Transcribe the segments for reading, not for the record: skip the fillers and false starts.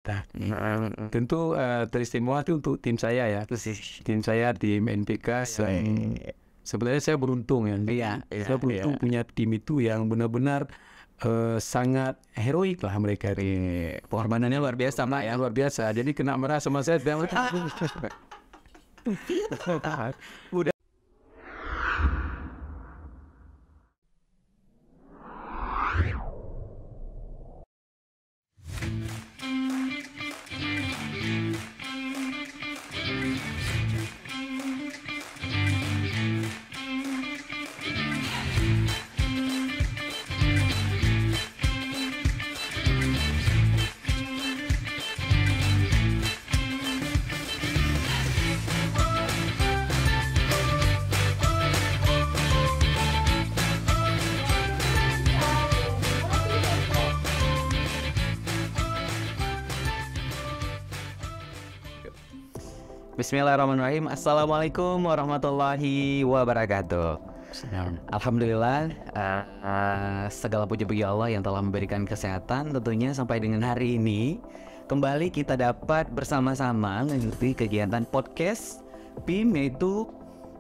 Nah, tentu teristimewa itu untuk tim saya ya. Tim saya, tim NPK yang sebenarnya saya beruntung ya. Saya beruntung punya tim itu yang benar-benar sangat heroik lah mereka itu. Pengorbanannya luar biasa, Pak ya. Luar biasa. Jadi kena marah sama saya. Udah. Bismillahirrahmanirrahim. Assalamualaikum warahmatullahi wabarakatuh. Alhamdulillah, segala puji bagi Allah yang telah memberikan kesehatan tentunya sampai dengan hari ini. Kembali kita dapat bersama-sama mengikuti kegiatan podcast PIM, yaitu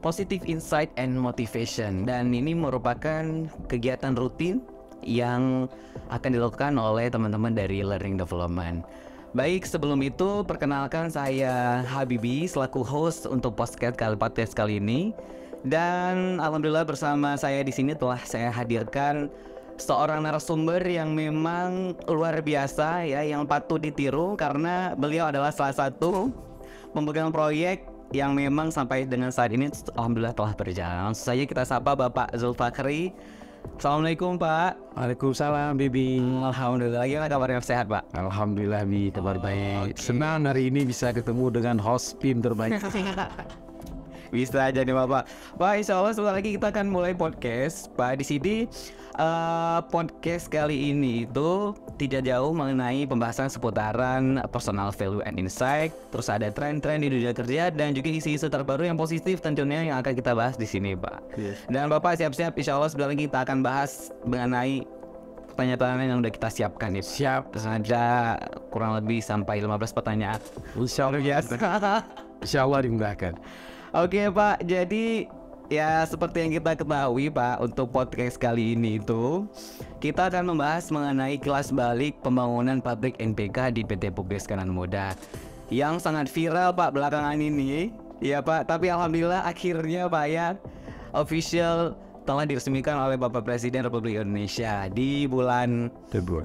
Positive Insight and Motivation. Dan ini merupakan kegiatan rutin yang akan dilakukan oleh teman-teman dari Learning Development. Baik, sebelum itu perkenalkan saya Habibi selaku host untuk podcast kali ini. Dan alhamdulillah bersama saya di sini telah saya hadirkan seorang narasumber yang memang luar biasa ya, yang patut ditiru karena beliau adalah salah satu pemegang proyek yang memang sampai dengan saat ini alhamdulillah telah berjalan. Langsung saja kita sapa Bapak Zulfakri. Assalamualaikum Pak. Waalaikumsalam Bibi. Alhamdulillah, gimana kabarnya, sehat Pak? Alhamdulillah Bi, kabar baik. Senang hari ini bisa ketemu dengan host PIM terbaik. Bisa aja nih Bapak. Pak, insya Allah sebentar lagi kita akan mulai podcast. Pak, di sini podcast kali ini itu tidak jauh mengenai pembahasan seputaran personal value and insight. Terus ada tren-tren di dunia kerja dan juga isu-isu terbaru yang positif tentunya yang akan kita bahas di sini, Pak. Dan Bapak siap-siap, insya Allah sebentar lagi kita akan bahas mengenai pertanyaan yang udah kita siapkan nih. Siap. Ada kurang lebih sampai 15 pertanyaan. Insya Allah, insya Allah dimudahkan. Oke Pak, jadi ya seperti yang kita ketahui Pak, untuk podcast kali ini itu kita akan membahas mengenai kilas balik pembangunan pabrik NPK di PT Pupkes Kanan Muda yang sangat viral Pak belakangan ini. Ya Pak, tapi alhamdulillah akhirnya Pak ya official telah diresmikan oleh Bapak Presiden Republik Indonesia di bulan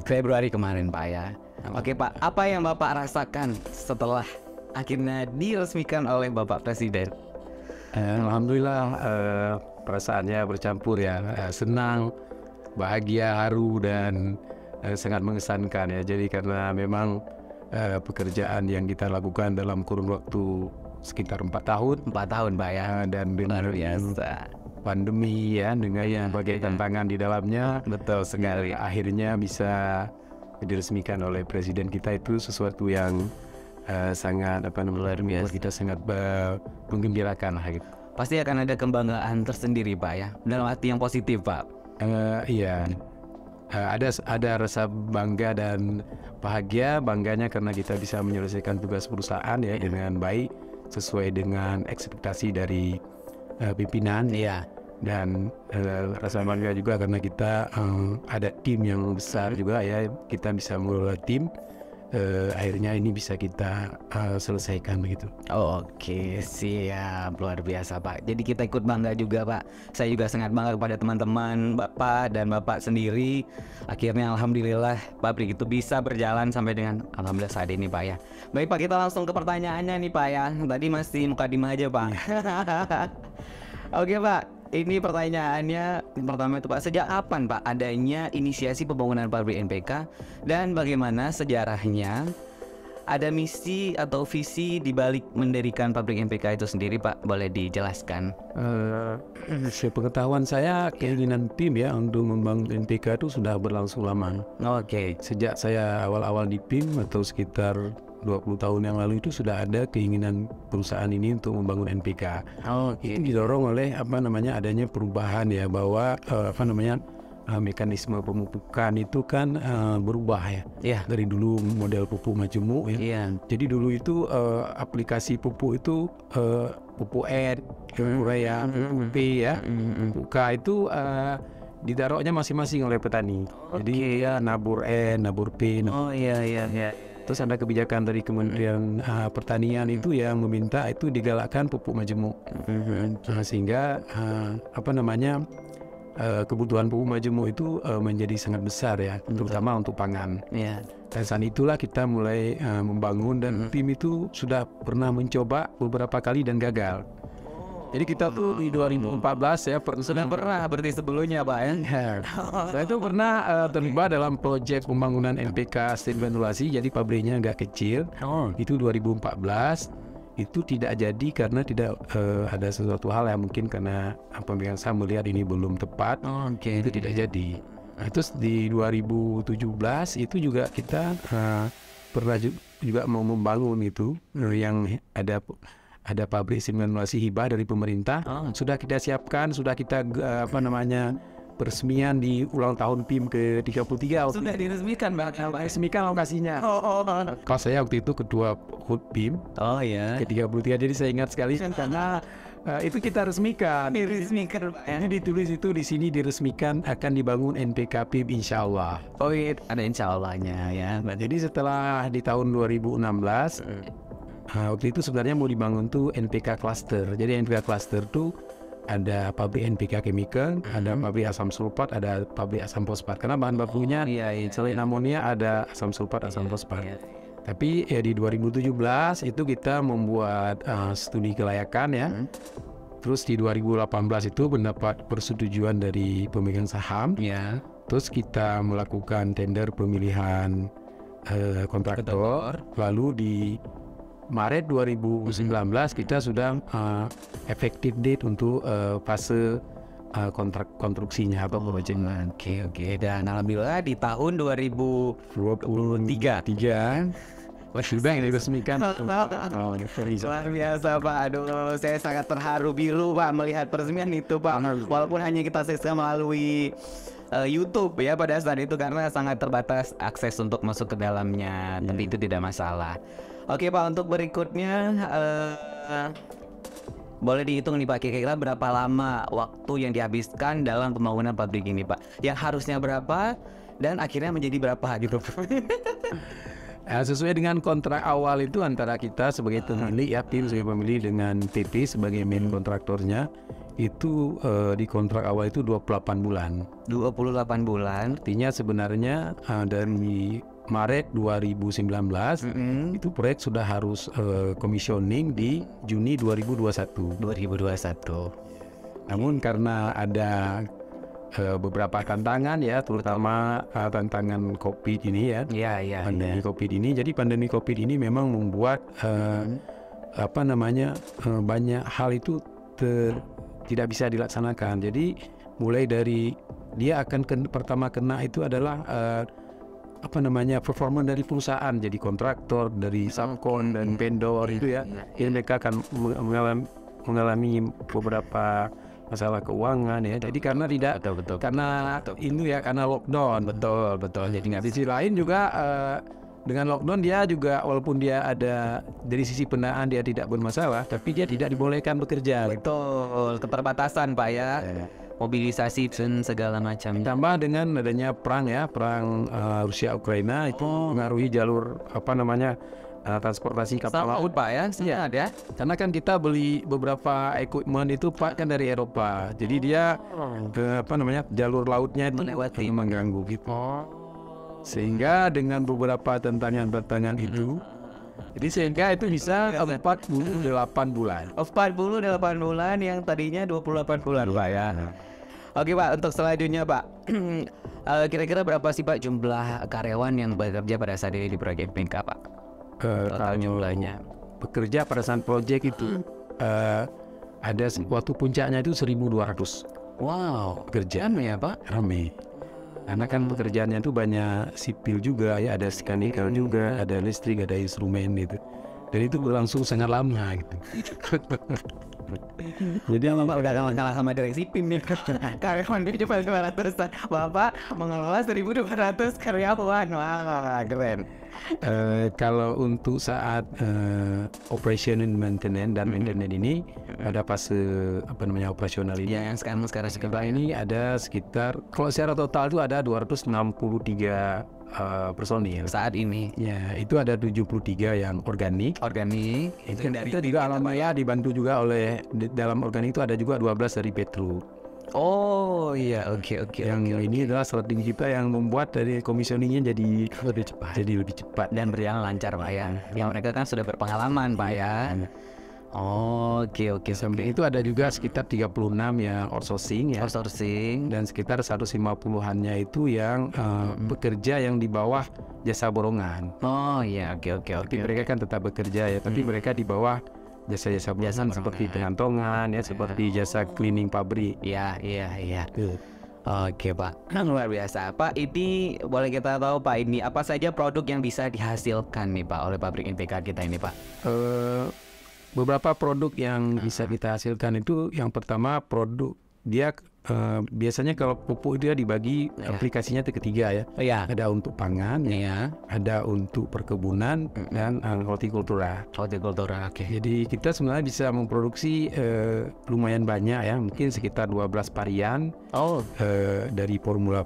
Februari kemarin Pak ya. Oke Pak, apa yang Bapak rasakan setelah akhirnya diresmikan oleh Bapak Presiden? Alhamdulillah, perasaannya bercampur ya, senang, bahagia, haru, dan sangat mengesankan ya. Jadi karena memang pekerjaan yang kita lakukan dalam kurun waktu sekitar 4 tahun. 4 tahun Pak ya. Dan dengan pandemi ya, dengan berbagai tantangan di dalamnya. Betul sekali. Akhirnya bisa diresmikan oleh Presiden kita, itu sesuatu yang sangat luar biasa, kita sangat menggembirakan lah gitu. Pasti akan ada kebanggaan tersendiri Pak ya, dalam arti yang positif Pak. Iya, ada rasa bangga dan bahagia. Bangganya karena kita bisa menyelesaikan tugas perusahaan ya dengan baik, sesuai dengan ekspektasi dari pimpinan. Iya. Dan rasa bangga juga karena kita ada tim yang besar juga ya, kita bisa mengelola tim. Akhirnya ini bisa kita selesaikan begitu. Oke, siap, luar biasa Pak. Jadi kita ikut bangga juga Pak. Saya juga sangat bangga kepada teman-teman Bapak dan Bapak sendiri. Akhirnya alhamdulillah pabrik itu bisa berjalan sampai dengan alhamdulillah saat ini Pak ya. Baik Pak, kita langsung ke pertanyaannya nih Pak ya. Tadi masih mukadimah aja Pak. Oke Pak, ini pertanyaannya pertama itu Pak, sejak kapan Pak adanya inisiasi pembangunan pabrik NPK dan bagaimana sejarahnya? Ada misi atau visi di balik mendirikan pabrik NPK itu sendiri Pak, boleh dijelaskan? Sepengetahuan saya, keinginan tim ya untuk membangun NPK itu sudah berlangsung lama. Oke. Sejak saya awal-awal di PIM atau sekitar 20 tahun yang lalu itu sudah ada keinginan perusahaan ini untuk membangun NPK. Itu didorong oleh adanya perubahan ya, bahwa mekanisme pemupukan itu kan berubah ya. Iya. Dari dulu model pupuk majemuk ya. Iya. Jadi dulu itu aplikasi pupuk itu pupuk N, pupuk urea, pupuk P ya, pupuk K itu ditaruhnya masing-masing oleh petani. Jadi ya nabur N, nabur P. Oh iya. Terus ada kebijakan dari Kementerian Pertanian itu yang meminta itu digalakkan pupuk majemuk. Sehingga kebutuhan pupuk majemuk itu menjadi sangat besar ya, terutama untuk pangan. Iya. Dan saat itulah kita mulai membangun dan tim itu sudah pernah mencoba beberapa kali dan gagal. Jadi kita tuh di 2014 ya Sudah pernah berarti sebelumnya Pak ya? saya itu pernah terlibat dalam proyek pembangunan NPK State Ventilasi, jadi pabriknya agak kecil. Itu 2014. Itu tidak jadi karena tidak ada sesuatu hal yang mungkin karena pemegang saham melihat ini belum tepat. Itu tidak jadi. Terus di 2017 itu juga kita pernah juga mau membangun itu yang ada pabrik simulasi hibah dari pemerintah. Sudah kita siapkan, sudah kita peresmian di ulang tahun PIM ke-33. Sudah diresmikan Pak? Resmikan lokasinya. Kalau saya waktu itu ketua HUT PIM ke-33, jadi saya ingat sekali karena itu kita resmikan. Diresmikan Pak ya? Ini ditulis itu di sini diresmikan akan dibangun NPK PIM insya Allah. Oh iya, ada insya Allahnya ya. Nah, jadi setelah di tahun 2016 waktu itu sebenarnya mau dibangun tuh NPK cluster. Jadi NPK cluster tuh ada pabrik NPK chemical, ada pabrik asam sulfat, ada pabrik asam fosfat. Karena bahan bakunya selain amonia ada asam sulfat, asam fosfat. Tapi ya di 2017 itu kita membuat studi kelayakan ya. Terus di 2018 itu mendapat persetujuan dari pemegang saham. Terus kita melakukan tender pemilihan kontraktor. Lalu di Maret 2019 kita sudah effective date untuk fase kontrak konstruksinya atau proyeknya. Oke. Dan alhamdulillah di tahun 2023 sudah diresmikan. Luar biasa Pak. Aduh, saya sangat terharu biru Pak melihat peresmian itu Pak. Walaupun hanya kita saksikan melalui YouTube ya pada saat itu karena sangat terbatas akses untuk masuk ke dalamnya. Tapi itu tidak masalah. Oke Pak, untuk berikutnya boleh dihitung nih Pak, kira-kira berapa lama waktu yang dihabiskan dalam pembangunan pabrik ini Pak? Yang harusnya berapa dan akhirnya menjadi berapa gitu? Sesuai dengan kontrak awal itu antara kita sebagai pemilik ya, tim sebagai pemilik dengan PT sebagai main kontraktornya itu di kontrak awal itu 28 bulan. 28 bulan. Artinya sebenarnya dari Maret 2019 itu proyek sudah harus commissioning di Juni 2021. Namun karena ada beberapa tantangan ya, terutama tantangan COVID ini ya. Pandemi COVID ini. Jadi pandemi COVID ini memang membuat banyak hal itu tidak bisa dilaksanakan. Jadi mulai dari dia akan pertama kena itu adalah performa dari perusahaan, jadi kontraktor dari subkon dan vendor itu ya, mereka akan mengalami beberapa masalah keuangan ya. Jadi karena tidak karena ini ya karena lockdown. Betul. Jadi nggak di sisi lain juga dengan lockdown dia juga walaupun dia ada dari sisi pendanaan dia tidak bermasalah, tapi dia tidak dibolehkan bekerja. Betul, keterbatasan Pak ya. Mobilisasi dan segala macam. Tambah dengan adanya perang Rusia Ukraina itu mengaruhi jalur transportasi kapal laut Pak ya. Iya. Karena kan kita beli beberapa equipment itu Pak kan dari Eropa. Jadi dia jalur lautnya itu mengganggu gitu. Sehingga dengan beberapa tantangan itu jadi sehingga itu bisa 48 bulan. 48 bulan yang tadinya 28 bulan Pak ya. Oke Pak, untuk selanjutnya Pak, kira-kira berapa sih Pak jumlah karyawan yang bekerja pada saat ini di proyek NPK Pak? Total jumlahnya. Bekerja pada saat proyek itu ada waktu puncaknya itu 1.200. Wow, kerja. Rame ya Pak? Rame. Karena kan pekerjaannya itu banyak sipil juga ya, ada mekanikal juga, ada listrik, ada instrumen gitu. Dan itu berlangsung sangat lama gitu. Jadi Bapak udah kalah sama direksi PIM nih. Karyawan dia cuma 500-an. Bapak mengelola 1.200 karyawan. Wah, keren. Kalau untuk saat operation and maintenance dan maintenance ini ada fase operasional ini. Ya, yang sekarang Ini ada sekitar, kalau secara total itu ada 263 personil saat ini. Ya, itu ada 73 yang organik. Itu dari Kita juga alhamdulillah dibantu juga oleh dalam organik itu ada juga 12 dari Petro. Oh iya, oke. Yang ini adalah strategi kita yang membuat dari commissioningnya jadi lebih cepat dan berjalan lancar Pak ya. Yang mereka kan sudah berpengalaman Pak ya. Oke. Sampai itu ada juga sekitar 36 yang outsourcing ya. Dan sekitar 150-annya itu yang bekerja yang di bawah jasa borongan. Oh iya, oke. Tapi mereka kan tetap bekerja ya, tapi mereka di bawah jasa borongan seperti pengantongan ya, seperti jasa cleaning pabrik. Iya. Oke Pak, luar biasa Pak. Ini boleh kita tahu Pak, ini apa saja produk yang bisa dihasilkan nih Pak oleh pabrik NPK kita ini Pak? Beberapa produk yang bisa kita hasilkan itu, yang pertama produk dia biasanya kalau pupuk itu dibagi aplikasinya ke ketiga ya. Ada untuk pangan, ada untuk perkebunan dan hortikultura. Oke. Jadi kita sebenarnya bisa memproduksi lumayan banyak ya, mungkin sekitar 12 varian. Dari formulanya.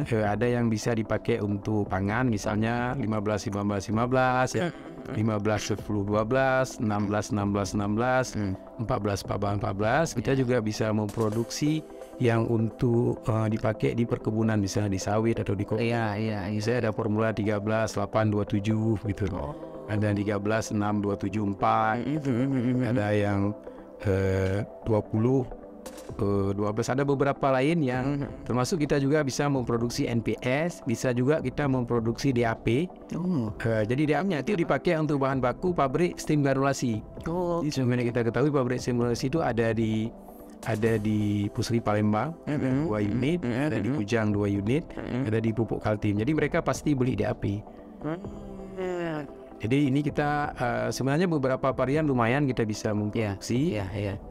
Ada yang bisa dipakai untuk pangan, misalnya 15-15-15 ya. 15-10-12, 16-16-16, 14-14. Kita juga bisa memproduksi yang untuk dipakai di perkebunan, misalnya di sawit atau di kopi. Saya ada formula 13-8-27 gitu. Ada 13-6-2-7-4. Ada yang 20-12. Ada beberapa lain yang termasuk kita juga bisa memproduksi NPS, bisa juga kita memproduksi DAP. Jadi DAP-nya itu dipakai untuk bahan baku pabrik steam granulasi. Jadi sebenarnya kita ketahui pabrik steam granulasi itu ada di Pusri Palembang 2 unit, ada di Kujang 2 unit, ada di Pupuk Kaltim. Jadi mereka pasti beli DAP. Jadi ini kita sebenarnya beberapa varian lumayan kita bisa memproduksi.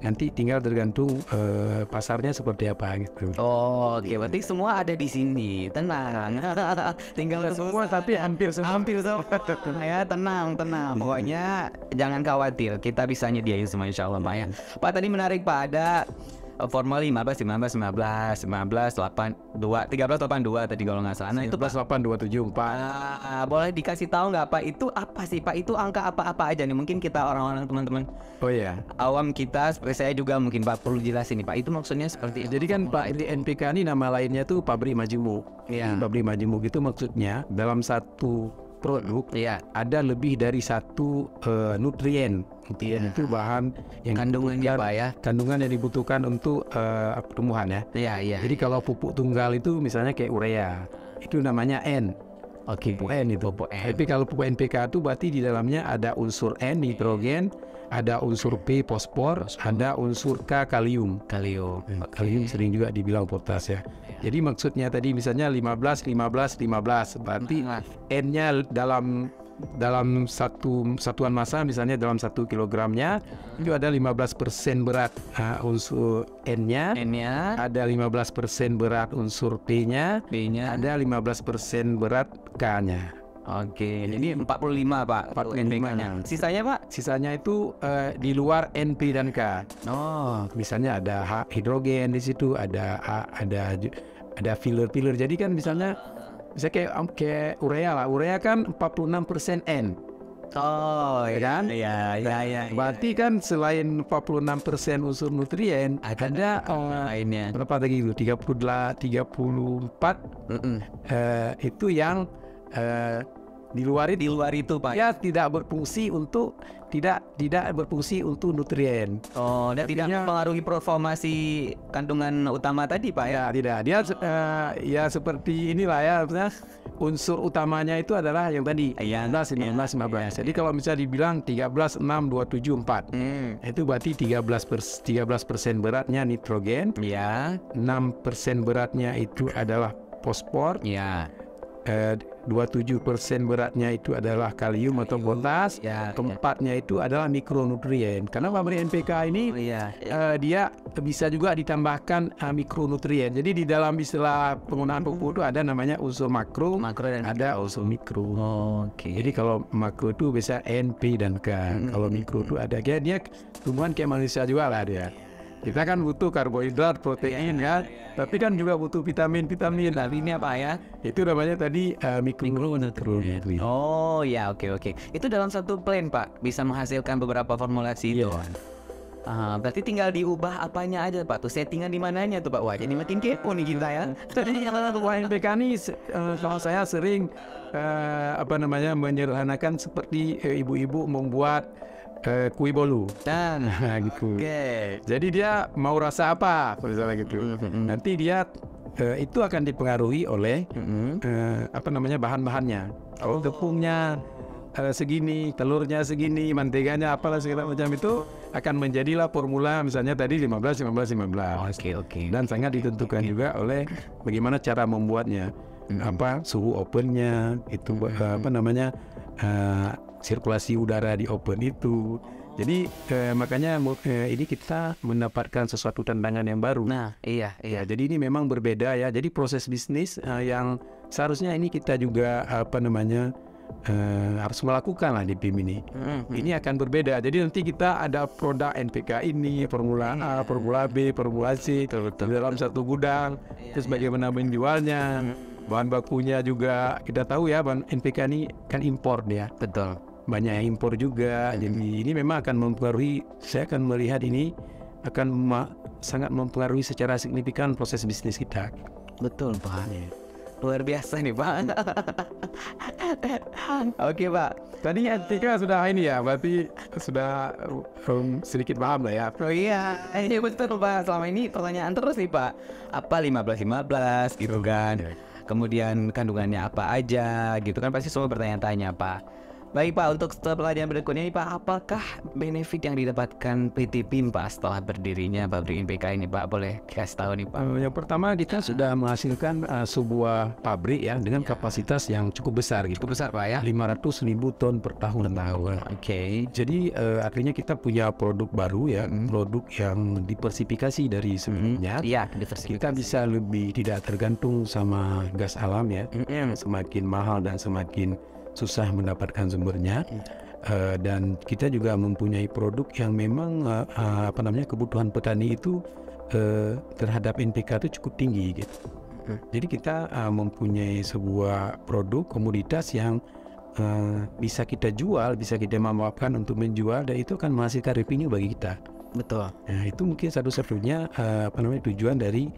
Nanti tinggal tergantung pasarnya seperti apa gitu. Oke, berarti semua ada di sini. Tenang. Tinggal semua tapi hampir semua. Ya, tenang. Pokoknya jangan khawatir, kita bisa nyediain semua insyaallah Pak ya. Pak, tadi menarik Pak, ada formal 15, 13, 82 tadi kalau nggak salah. Nah, itu 11-8-2-7-4. Boleh dikasih tahu nggak Pak, itu apa sih Pak? Itu angka apa aja nih? Mungkin kita orang-orang teman-teman awam kita, seperti saya juga mungkin Pak perlu jelasin nih Pak. Itu maksudnya seperti Jadi kan Pak, di NPK ini nama lainnya tuh pabrik majemuk. Pabrik majemuk itu maksudnya dalam satu produk ada lebih dari satu nutrien. Itu bahan yang kandungannya Pak ya. Kandungan yang dibutuhkan untuk pertumbuhan ya. Jadi kalau pupuk tunggal itu misalnya kayak urea, itu namanya N. Pupuk N itu. Tapi kalau pupuk NPK itu berarti di dalamnya ada unsur N nitrogen, ada unsur P fosfor, ada unsur K kalium. Kalium sering juga dibilang potas ya. Jadi maksudnya tadi misalnya 15-15-15, berarti N-nya dalam satuan massa, misalnya dalam 1 kilogramnya itu ada 15% berat unsur N-nya, ada 15% berat unsur P-nya, ada 15% berat K-nya. Oke, jadi 45 Pak, 45-nya. Sisanya Pak? Sisanya itu di luar NP dan K. Misalnya ada hidrogen di situ, ada filler. Jadi kan misalnya kayak urea lah. Urea kan 46% N. Kan? Berarti kan selain 46% unsur nutrien, ada lainnya. Berapa tadi itu? 34 itu yang di luar itu Pak. Ya tidak berfungsi untuk nutrien. Dan tidak mempengaruhi performasi kandungan utama tadi Pak ya? Tidak. Dia ya seperti inilah ya, unsur utamanya itu adalah yang tadi 15. Jadi kalau misalnya dibilang 13, 6, 2, 7, 4, itu berarti 13% beratnya nitrogen, 6% beratnya itu adalah fosfor, 27% beratnya itu adalah kalium atau potas, keempatnya itu adalah mikronutrien. Karena pabrik NPK ini dia bisa juga ditambahkan mikronutrien. Jadi di dalam istilah penggunaan pupuk itu ada namanya unsur makro dan ada unsur mikro. Jadi kalau makro itu bisa N, P dan K. Kalau mikro itu ada dia tumbuhan kayak manusia juga lah dia. Kita kan butuh karbohidrat, protein ya, tapi kan juga butuh vitamin. Nah, ini apa ya? Itu namanya tadi mikronutrien. Oh ya, oke. Itu dalam satu plan Pak, bisa menghasilkan beberapa formulasi itu. Berarti tinggal diubah apanya aja Pak, tuh settingan di mananya tuh Pak. Wah, jadi makin kepo nih kita ya. Jadi yang NPK ini kalau saya sering menyederhanakan seperti ibu-ibu membuat kue bolu gitu. Jadi dia mau rasa apa misalnya gitu. Nanti dia itu akan dipengaruhi oleh bahan-bahannya. Kalau tepungnya segini, telurnya segini, manteganya apalah segala macam itu akan menjadilah formula misalnya tadi 15. Dan sangat ditentukan juga oleh bagaimana cara membuatnya. Suhu opennya itu sirkulasi udara di open itu. Jadi makanya ini kita mendapatkan sesuatu tantangan yang baru. Iya. Jadi ini memang berbeda ya. Jadi proses bisnis yang seharusnya ini kita juga harus melakukan lah di PIM ini. Ini akan berbeda. Jadi nanti kita ada produk NPK ini, formula A, formula B, formula C di dalam satu gudang. Terus bagaimana menjualnya? Bahan bakunya juga kita tahu ya, bahan NPK ini kan impor dia. Betul. Banyak yang impor juga. Jadi ini memang akan mempengaruhi. Saya akan melihat ini akan sangat mempengaruhi secara signifikan proses bisnis kita. Betul Pak. Luar biasa nih Pak. Oke Pak. Tadi NPK sudah ini ya, berarti sudah sedikit paham lah ya. Oh iya, ini betul Pak. Selama ini pertanyaan terus nih Pak. Apa 15 gitu kan? Kemudian kandungannya apa aja gitu kan, pasti semua bertanya-tanya Pak. Baik Pak, untuk pelajaran berikutnya nih Pak, apakah benefit yang didapatkan PT PIM Pak setelah berdirinya pabrik NPK ini Pak? Boleh dikasih tahu nih Pak? Yang pertama kita sudah menghasilkan sebuah pabrik ya dengan kapasitas yang cukup besar gitu. Cukup besar Pak ya? 500.000 ton per tahun. Jadi artinya kita punya produk baru ya, produk yang diversifikasi dari sebelumnya. Kita bisa lebih tidak tergantung sama gas alam ya. Semakin mahal dan semakin susah mendapatkan sumbernya, dan kita juga mempunyai produk yang memang kebutuhan petani itu terhadap NPK itu cukup tinggi gitu. Jadi kita mempunyai sebuah produk komoditas yang bisa kita jual, bisa kita manfaatkan untuk menjual, dan itu akan menghasilkan revenue bagi kita. Betul. Nah, itu mungkin satu-satunya tujuan dari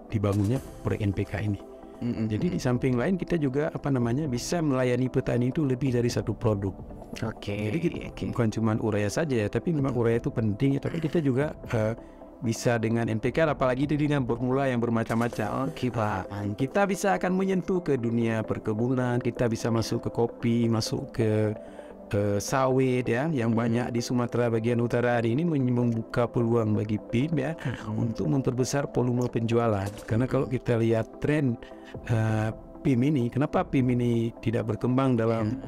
dibangunnya proyek NPK ini. Jadi di samping lain kita juga bisa melayani petani itu lebih dari satu produk. Jadi bukan cuma urea saja ya, tapi memang urea itu penting ya, tapi kita juga bisa dengan NPK, apalagi dengan formula yang bermacam-macam. Pak. Kita bisa akan menyentuh ke dunia perkebunan, kita bisa masuk ke kopi, masuk ke sawit ya, yang banyak di Sumatera bagian utara hari ini, membuka peluang bagi PIM ya untuk memperbesar volume penjualan. Karena kalau kita lihat tren PIM ini, kenapa PIM ini tidak berkembang dalam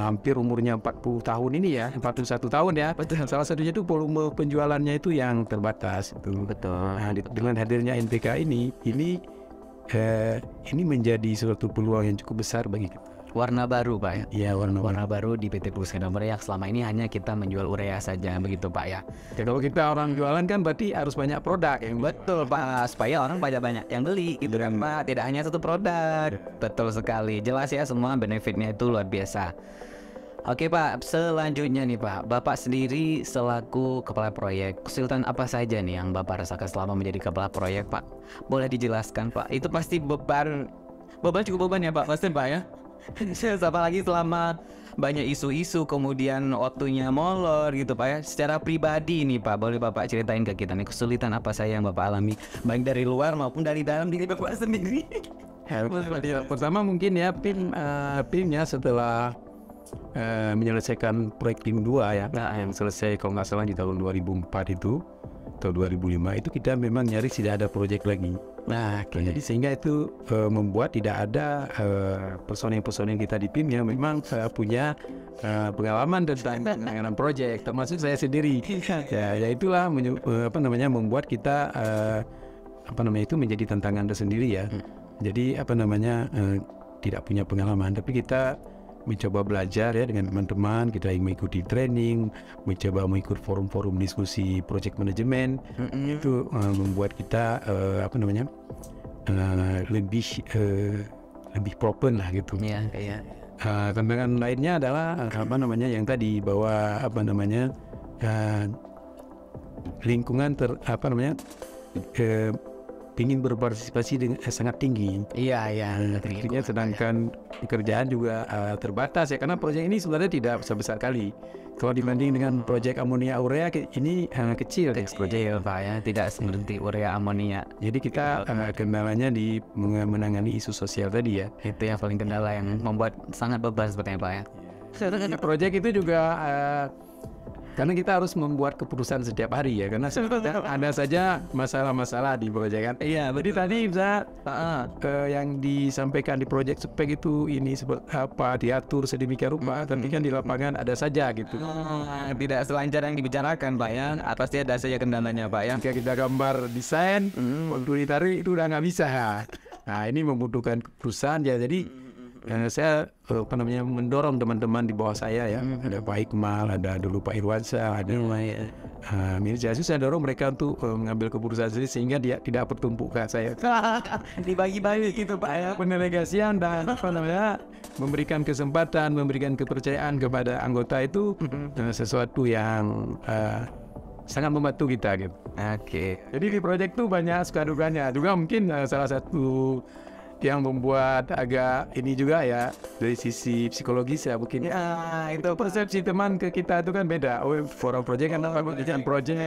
hampir umurnya 40 tahun ini ya, 41 tahun ya. Betul. Salah satunya itu volume penjualannya itu yang terbatas itu. Betul. Nah, dengan hadirnya NPK ini menjadi suatu peluang yang cukup besar bagi kita. Warna baru Pak ya? Iya, warna baru di PT Puskendomber yang selama ini hanya kita menjual urea saja, begitu Pak ya? Kalau kita orang jualan kan berarti harus banyak produk yang betul Pak, supaya orang banyak yang beli gitu kan Pak, tidak hanya satu produk. Betul sekali, jelas ya, semua benefitnya itu luar biasa. Oke Pak, selanjutnya nih Pak, Bapak sendiri selaku kepala proyek, kesulitan apa saja nih yang Bapak rasakan selama menjadi kepala proyek Pak? Boleh dijelaskan Pak? Itu pasti beban cukup beban ya Pak, pasti Pak ya? Apalagi selama banyak isu-isu, kemudian waktunya molor gitu Pak ya. Secara pribadi nih Pak, boleh Bapak ceritain ke kita nih kesulitan apa saja yang Bapak alami, baik dari luar maupun dari dalam diri Bapak sendiri? Pertama mungkin ya PIM-nya setelah menyelesaikan proyek PIM 2 ya, yang selesai kalau nggak salah di tahun 2004 itu atau 2005 itu, kita memang nyaris tidak ada proyek lagi. Nah, jadi sehingga itu membuat tidak ada personil-personil kita di PIM yang memang punya pengalaman tentang penanganan proyek, termasuk saya sendiri. Ya itulah membuat kita itu menjadi tantangan tersendiri ya. Jadi tidak punya pengalaman, tapi kita mencoba belajar ya dengan teman-teman, kita mengikuti training, mencoba mengikuti forum-forum diskusi project management. Itu membuat kita lebih proper lah gitu. Tantangan lainnya adalah yang tadi bahwa lingkungan ingin berpartisipasi dengan sangat tinggi. Artinya sedangkan pekerjaan juga terbatas ya, karena proyek ini sebenarnya tidak besar kali. Kalau dibanding dengan proyek amonia urea ini kecil Pak ya, tidak seperti urea amonia. Jadi kita kendalanya di menangani isu sosial tadi ya. Itu yang paling kendala yang membuat sangat beban sepertinya Pak ya. Proyek itu juga karena kita harus membuat keputusan setiap hari ya, karena ada saja masalah-masalah di proyek kan. Jadi tadi bisa yang disampaikan di proyek spek itu ini diatur sedemikian rupa, tapi kan di lapangan ada saja gitu. Tidak selancar yang dibicarakan Pak ya, pasti ada saja kendalanya Pak ya. Jika kita gambar desain, waktu ditarik itu udah nggak bisa. Nah ini membutuhkan keputusan ya, jadi saya mendorong teman-teman di bawah saya ya, ada Pak Iqmal, ada dulu Pak Irwansyah, ada Mirza, saya dorong mereka untuk mengambil keputusan sendiri sehingga dia tidak bertumpuk ke saya. Dibagi-bagi gitu Pak ya, pendelegasian dan memberikan kesempatan, memberikan kepercayaan kepada anggota itu sesuatu yang sangat membantu kita gitu. Jadi di proyek itu banyak suka dukanya juga, mungkin salah satu yang membuat agak ini juga ya dari sisi psikologis ya mungkin. Itu persepsi teman ke kita itu kan beda. For project kan project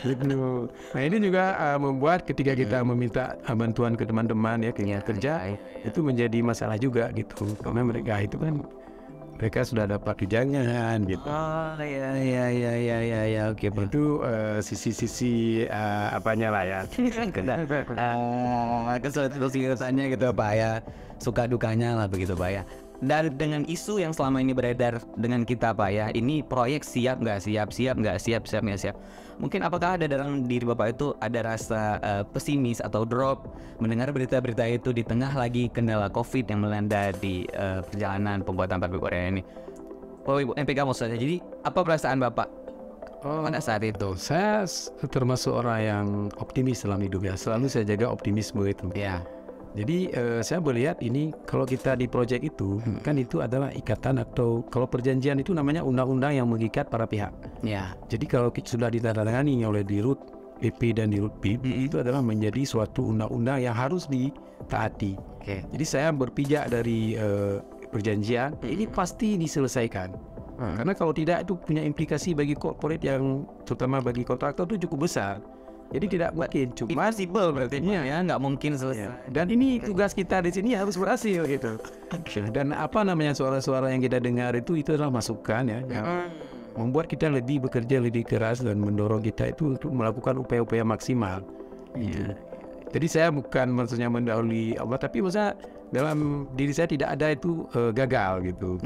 gitu. Nah ini juga membuat ketika kita meminta bantuan ke teman-teman ya kerja itu menjadi masalah juga gitu, karena mereka sudah dapat tunjangan gitu. Oke. Itu sisi-sisi apanya lah ya. Kesulitannya gitu Pak ya, suka dukanya lah begitu Pak ya. Dan dengan isu yang selama ini beredar dengan kita Pak ya, ini proyek siap nggak siap. Mungkin apakah ada dalam diri Bapak itu ada rasa pesimis atau drop mendengar berita-berita itu di tengah lagi kendala COVID yang melanda di perjalanan pembuatan pabrik urea ini? MPK maksudnya. Jadi apa perasaan Bapak pada saat itu? Saya termasuk orang yang optimis dalam hidup ya. Selalu saya jaga optimisme itu. Jadi saya melihat ini kalau kita di proyek itu kan itu adalah ikatan, atau kalau perjanjian itu namanya undang-undang yang mengikat para pihak. Jadi kalau sudah ditandatangani oleh Dirut PP dan Dirut PIM, itu adalah menjadi suatu undang-undang yang harus ditaati. Jadi saya berpijak dari perjanjian ini pasti diselesaikan. Karena kalau tidak itu punya implikasi bagi corporate yang terutama bagi kontraktor itu cukup besar. Jadi tidak mungkin, cuma impossible berarti ya, nggak mungkin selesai. Dan ini tugas kita di sini harus berhasil gitu. Dan suara-suara yang kita dengar itu adalah masukan ya, yang membuat kita bekerja lebih keras dan mendorong kita itu untuk melakukan upaya-upaya maksimal. Jadi saya bukan maksudnya mendahului Allah, tapi maksudnya dalam diri saya tidak ada itu gagal gitu.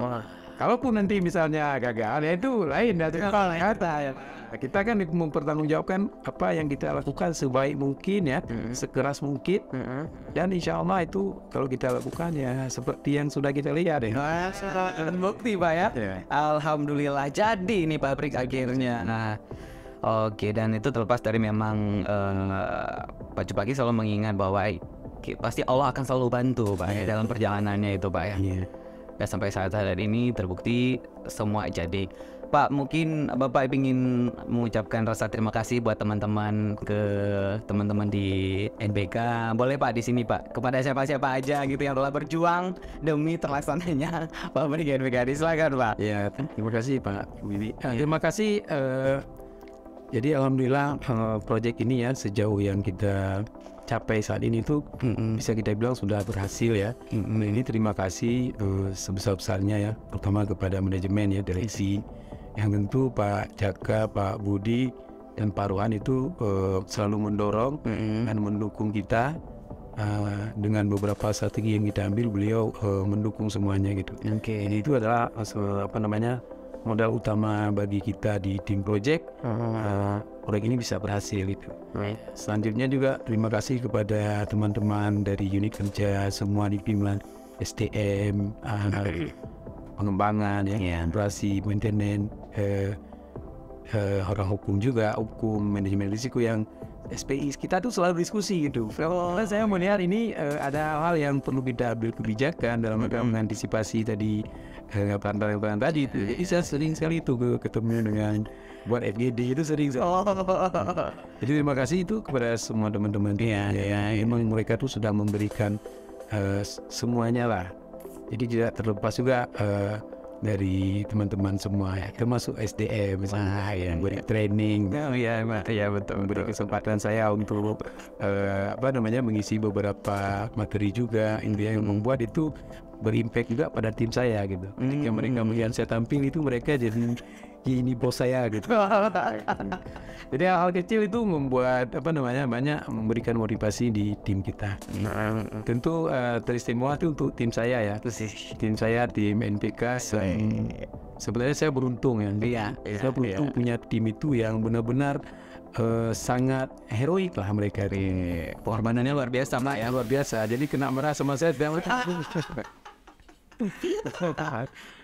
Kalaupun nanti misalnya gagal, ya itu lain dari kata ya. Kita kan mempertanggungjawabkan apa yang kita lakukan sebaik mungkin ya, sekeras mungkin, dan insya Allah itu kalau kita lakukan ya seperti yang sudah kita lihat ya. Bukti Pak ya. Alhamdulillah jadi ini pabrik akhirnya. Nah, oke, dan itu terlepas dari memang Pak Cupaki selalu mengingat bahwa pasti Allah akan selalu bantu Pak ya, dalam perjalanannya itu Pak ya. Dan sampai saat ini terbukti semua jadi. Pak, mungkin Bapak ingin mengucapkan rasa terima kasih buat teman-teman di NBK. Boleh Pak di sini Pak, kepada siapa-siapa aja gitu yang telah berjuang demi terlaksananya pabrik NBK. Silakan Pak. Ya, terima kasih Pak Willy. Terima kasih. Jadi alhamdulillah proyek ini ya sejauh yang kita capai saat ini tuh bisa kita bilang sudah berhasil ya. Ini terima kasih sebesar-besarnya ya, terutama kepada manajemen ya, direksi, yang tentu Pak Jaka, Pak Budi, dan Pak Ruhan itu selalu mendorong dan mendukung kita dengan beberapa strategi yang kita ambil, beliau mendukung semuanya gitu. Ini itu adalah modal utama bagi kita di tim project. Proyek ini bisa berhasil gitu. Selanjutnya juga terima kasih kepada teman-teman dari unit kerja semua di Pimlan, STM, pengembangan, operasi, maintenance, orang hukum juga, hukum manajemen risiko yang SPI, kita tuh selalu diskusi gitu. Kalau saya melihat ini ada hal yang perlu kita ambil kebijakan dalam rangka mengantisipasi tadi tantangan tadi. Jadi saya sering sekali itu ketemu dengan buat FGD itu sering. Jadi terima kasih itu kepada semua teman-teman. Emang mereka tuh sudah memberikan semuanya lah. Jadi tidak terlepas juga dari teman-teman semua ya, termasuk SDM misalnya yang beri training, betul, beri kesempatan saya untuk mengisi beberapa materi juga, intinya yang membuat itu berimpact juga pada tim saya gitu. Ketika mereka melihat saya tampil itu mereka jadi ini bos saya gitu. Jadi hal kecil itu membuat banyak memberikan motivasi di tim kita. Tentu teristimewa itu untuk tim saya ya. Tim saya, tim NPK. Sebenarnya saya beruntung ya. Saya beruntung punya tim itu yang benar-benar sangat heroik lah mereka. Pengorbanannya luar biasa, Pak ya. Luar biasa. Jadi kena marah sama saya.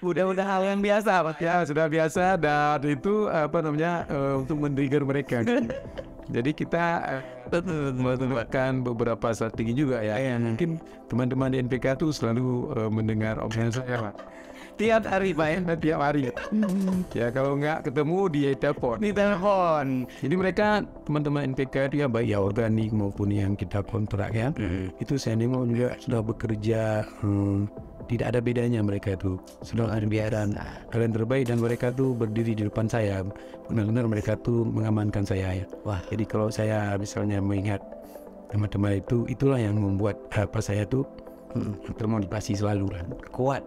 Udah hal yang biasa, Pak. Ya sudah biasa, dan itu untuk men-trigger mereka. Jadi kita melakukan beberapa strategi juga ya. Mungkin teman-teman di NPK tuh selalu mendengar omongan saya, Pak. Tiap hari, Pak ya? Tiap hari. Ya kalau nggak ketemu di telepon. Jadi mereka teman-teman NPK itu ya, baik ya organik maupun yang kita kontrak ya. Itu saya nengok juga sudah bekerja. Tidak ada bedanya, mereka itu sudah ada biaran kalian terbaik, dan mereka tuh berdiri di depan saya, benar-benar mereka tuh mengamankan saya ya. Jadi kalau saya misalnya mengingat teman-teman itu, itulah yang membuat saya tuh termotivasi selalu kan. Kuat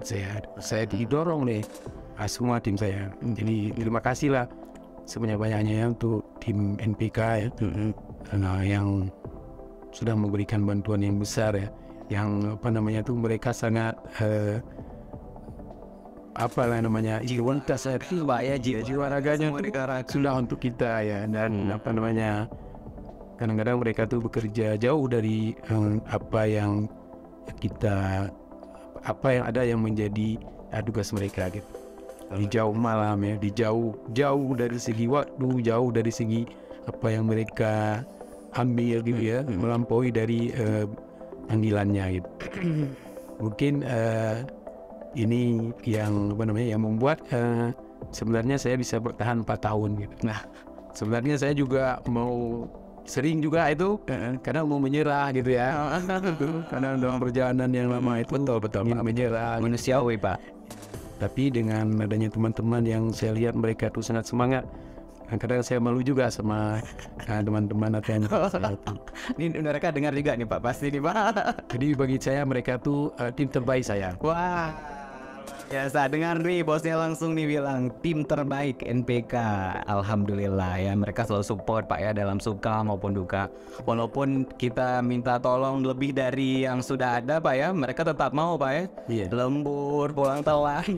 saya didorong nih semua tim saya. Jadi terima kasih lah sebanyak-banyaknya ya untuk tim NPK ya, yang sudah memberikan bantuan yang besar ya, yang mereka sangat jiwa raganya sudah untuk kita ya, dan kadang-kadang mereka tuh bekerja jauh dari apa yang ada yang menjadi tugas mereka gitu. Di jauh malam ya, jauh dari segi waktu, jauh dari segi apa yang mereka ambil gitu ya, melampaui dari panggilannya gitu. Mungkin ini yang yang membuat sebenarnya saya bisa bertahan 4 tahun gitu. Nah, sebenarnya saya juga sering juga itu kadang mau menyerah gitu ya. Karena dalam perjalanan yang lama itu betul menyerah, manusiawi, Pak. Tapi dengan adanya teman-teman yang saya lihat mereka tuh sangat semangat, kadang saya malu juga sama teman-teman atau yang ini mereka dengar juga nih, Pak, pasti nih, Pak. Jadi bagi saya mereka tuh tim terbaik saya. Wah, biasa dengar nih bosnya langsung nih bilang tim terbaik NPK. Alhamdulillah ya, mereka selalu support, Pak ya, dalam suka maupun duka. Walaupun kita minta tolong lebih dari yang sudah ada, Pak ya, mereka tetap mau, Pak ya. Lembur, pulang telat.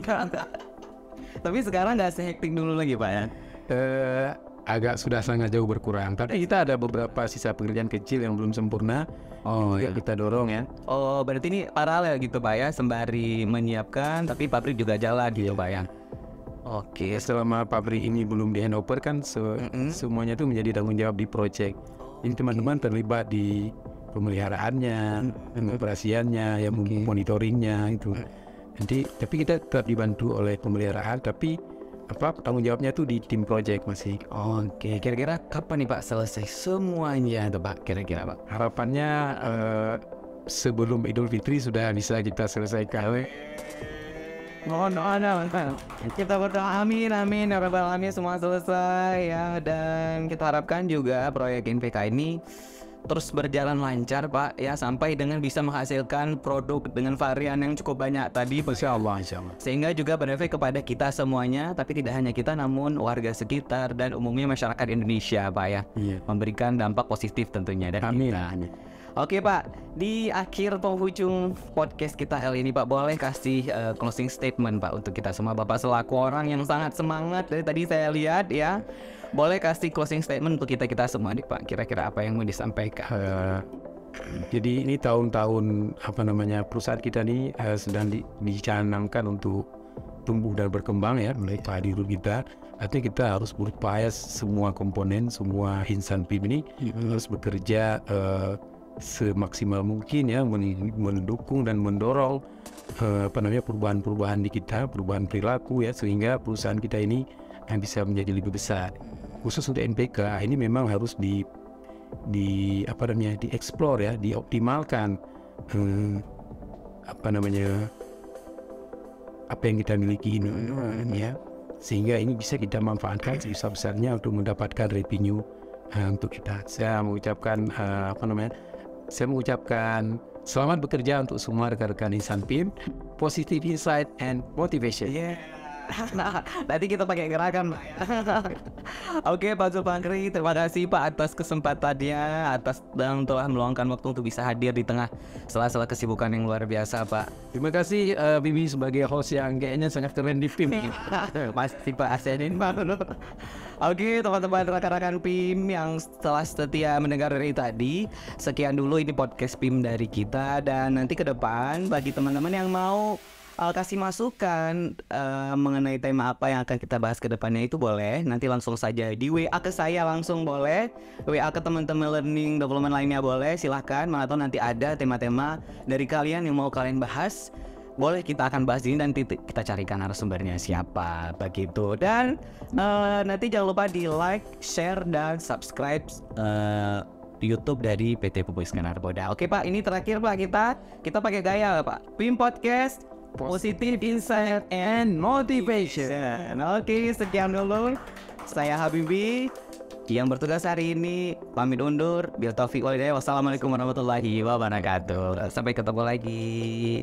Tapi sekarang nggak sehektik dulu lagi, Pak ya. Agak sudah sangat jauh berkurang, tapi kita ada beberapa sisa pekerjaan kecil yang belum sempurna. Kita dorong ya. Berarti ini paralel gitu, Pak ya, sembari menyiapkan tapi pabrik juga jalan gitu, Pak ya. Oke, selama pabrik ini belum di handover kan semuanya itu menjadi tanggung jawab di project. Ini teman-teman terlibat di pemeliharaannya, operasiannya, monitoringnya itu. Nanti tapi kita tetap dibantu oleh pemeliharaan, tapi tanggung jawabnya tuh di tim project masih. Oke, kira-kira kapan nih, Pak, selesai semuanya tuh, Pak? Kira-kira, Pak? Harapannya sebelum Idul Fitri sudah bisa kita selesaikan. Kita berdoa amin ya rabbal alamin, semua selesai ya, dan kita harapkan juga proyek NPK ini terus berjalan lancar, Pak ya, sampai dengan bisa menghasilkan produk dengan varian yang cukup banyak tadi, Insyaallah. Sehingga juga benefit kepada kita semuanya, tapi tidak hanya kita namun warga sekitar dan umumnya masyarakat Indonesia, Pak ya. Memberikan dampak positif tentunya dari kita. Oke Pak, di akhir penghujung podcast kita kali ini Pak, boleh kasih closing statement Pak untuk kita semua. Bapak selaku orang yang sangat semangat dari tadi saya lihat ya, boleh kasih closing statement untuk kita semua nih Pak. Kira-kira apa yang mau disampaikan? Jadi ini tahun-tahun perusahaan kita ini sedang dicanangkan untuk tumbuh dan berkembang ya, mulai padi dulu kita. Artinya kita harus berupaya semua komponen, semua insan PIM ini harus bekerja semaksimal mungkin ya, mendukung dan mendorong perubahan-perubahan di kita, perubahan perilaku ya, sehingga perusahaan kita ini bisa menjadi lebih besar. Khusus untuk NPK ini memang harus dieksplor ya, dioptimalkan apa yang kita miliki ini ya, sehingga ini bisa kita manfaatkan sebesar-besarnya untuk mendapatkan revenue untuk kita. Saya mengucapkan selamat bekerja untuk semua rekan-rekan insan PIM, positive insight and motivation. Nah, nanti kita pakai gerakan Pak ya. Oke Pak Zulfakri, terima kasih Pak atas kesempatannya, atas dan telah meluangkan waktu untuk bisa hadir di tengah sela-sela kesibukan yang luar biasa Pak. Terima kasih Bibi sebagai host yang kayaknya sangat keren di PIM. Masih Pak asenin Pak. Oke teman-teman rekan-rekan PIM yang telah setia mendengar dari tadi, sekian dulu ini podcast PIM dari kita. Dan nanti ke depan bagi teman-teman yang mau kasih masukan mengenai tema apa yang akan kita bahas ke depannya, itu boleh nanti langsung saja di WA ke saya, langsung boleh WA ke teman-teman learning development lainnya boleh, silahkan. Atau nanti ada tema-tema dari kalian yang mau kalian bahas, boleh kita akan bahas ini dan kita carikan narasumbernya siapa begitu. Dan nanti jangan lupa di like, share, dan subscribe YouTube dari PT Pupuk Iskandar Narkoba. Oke Pak, ini terakhir Pak, kita pakai gaya Pak, PIM Podcast, positive insight and motivation. Oke, sekian dulu. Saya Habibi yang bertugas hari ini, pamit undur. Bil taufiq wal hidayah. Wassalamualaikum warahmatullahi wabarakatuh. Sampai ketemu lagi.